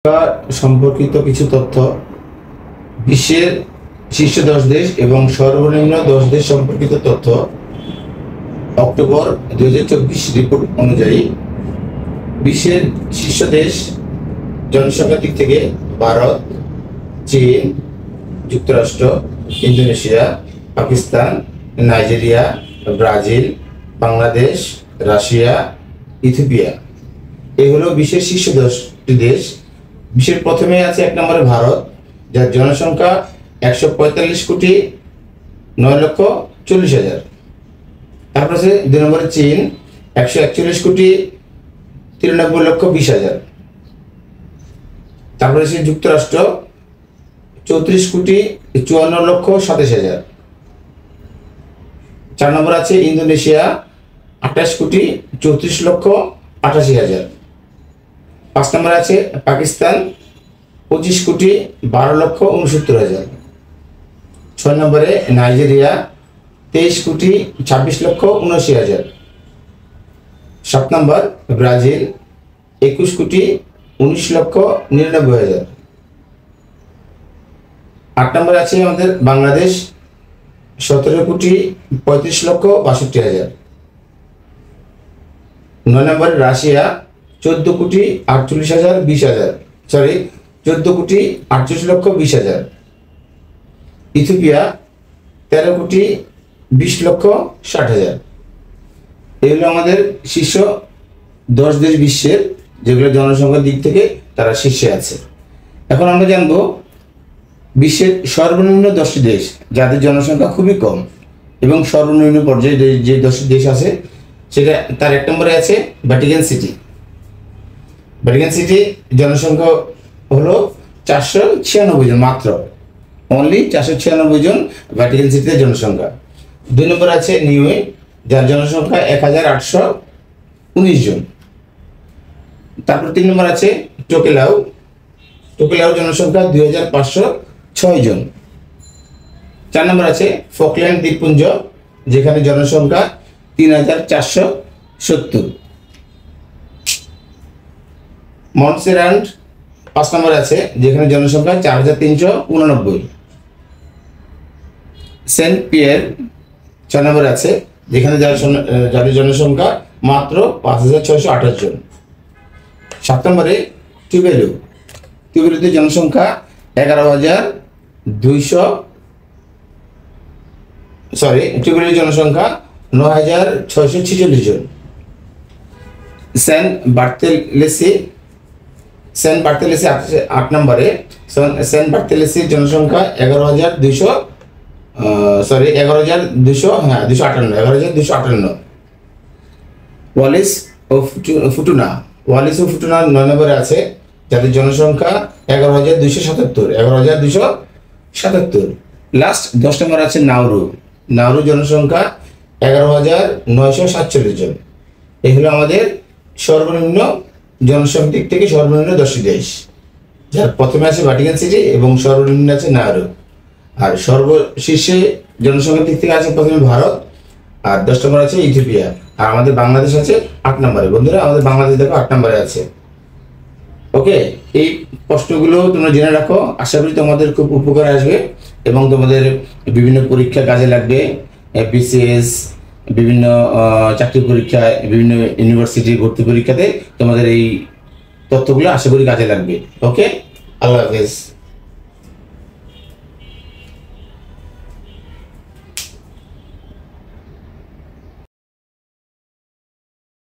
সম্পর্কিত কিছু তথ্য, বিশ্বের শীর্ষ 10 দেশ এবং সর্বনিম্ন 10 দেশ সম্পর্কিত তথ্য অক্টোবর 2024 রিপোর্ট অনুযায়ী বিশ্বের শীর্ষ দেশ জনসংখ্যার দিক থেকে ভারত, চীন, যুক্তরাষ্ট্র, Indonesia, Pakistan, Nigeria, Brazil, Bangladesh, Russia, Ethiopia. এই হলো বিশ্বের শীর্ষ 10টি দেশ। বিশ্বের প্রথমে আছে 1 নম্বরে ভারত, যার জনসংখ্যা 145,9,40,000। তারপর আছে 2 নম্বরে চীন, 141,93,20,000। তারপরে আছে যুক্তরাষ্ট্র, 34,54,27,000। 4 নম্বর আছে ইন্দোনেশিয়া, 28,34,88,000। 5 নম্বরে আছে পাকিস্তান, 25,12,69,000। 6 নম্বরে নাইজেরিয়া, 23,26,79,000। 7 নম্বর ব্রাজিল, 21,19,99,000। 8 নম্বরে আছে আমাদের বাংলাদেশ, 17,35,62,000। 9 নম্বরে রাশিয়া, 14,48,20,000। ইথিওপিয়া, 13,20,60,000। এই হলো আমাদের শীর্ষ 10 দেশ বিশ্বের, যেগুলো জনসংখ্যার দিক থেকে তারা শীর্ষে আছে। এখন আমরা জানবো বিশ্বের সর্বনিম্ন 10টি দেশ, যাদের জনসংখ্যা খুবই কম এবং সর্বনিম্ন পর্যায়ে যে 10টি দেশ আছে, সেটা তার 1 নম্বরে আছে ভ্যাটিকান সিটি। ভ্যাটিকান সিটি জনসংখ্যা হলো 496 জন, মাত্র অনলি 496 জন ভ্যাটিকান সিটিতে জনসংখ্যা। 2 নম্বরে আছে নিউ ইয়র্ক, যার জনসংখ্যা 1,819 জন। তারপর 3 নম্বর আছে টোকেলাউ, টোকেলাউ জনসংখ্যা 2,506 জন। 4 নম্বর আছে ফকল্যান্ড দ্বীপপুঞ্জ, যেখানে জনসংখ্যা 3,470। মন্টসেরাট 5 নম্বর আছে, যেখানে জনসংখ্যা 4,389। সেন্ট পিয়ের 6 নম্বর আছে, যেখানে যাদের জনসংখ্যা মাত্র 5,628 জন। 7 নম্বরে টুভেলু, টুভেলুতে জনসংখ্যা 9,646 জন। সেন্ট বার্থেলেসি 8 নম্বরে, সেন্ট বার্থেলেসির জনসংখ্যা 11,258। ওয়ালিস ও ফুটুনা 9 নম্বরে আছে, যাদের জনসংখ্যা 11,277। লাস্ট 10 নম্বর আছে নাউরু, নাউরু জনসংখ্যা 11,947 জন। এই হলো আমাদের সর্বনিম্ন জনসংখ্যার দিক থেকে সর্বনিম্ন 10টি দেশ, যার প্রথমে আছে ভ্যাটিকান সিটি এবং সর্বনিম্ন আছে নাউরু। আর সর্বশীর্ষে জনসংখ্যার দিক থেকে আছে প্রথমে ভারত, আর 10 নম্বর আছে ইথিওপিয়া, আর আমাদের বাংলাদেশ আছে 8 নম্বরে। বন্ধুরা, আমাদের বাংলাদেশ দেখো 8 নম্বরে আছে। ওকে, এই প্রশ্নগুলো তোমরা জেনে রাখো, আশা করি তোমাদের খুব উপকার আসবে এবং তোমাদের বিভিন্ন পরীক্ষা কাজে লাগবে। বিসিএস, বিভিন্ন চাকরি পরীক্ষায়, বিভিন্ন ইউনিভার্সিটি ভর্তি পরীক্ষাতে তোমাদের এই তথ্যগুলো আশা করি কাজে লাগবে। ওকে, আল্লাহ হাফেজ।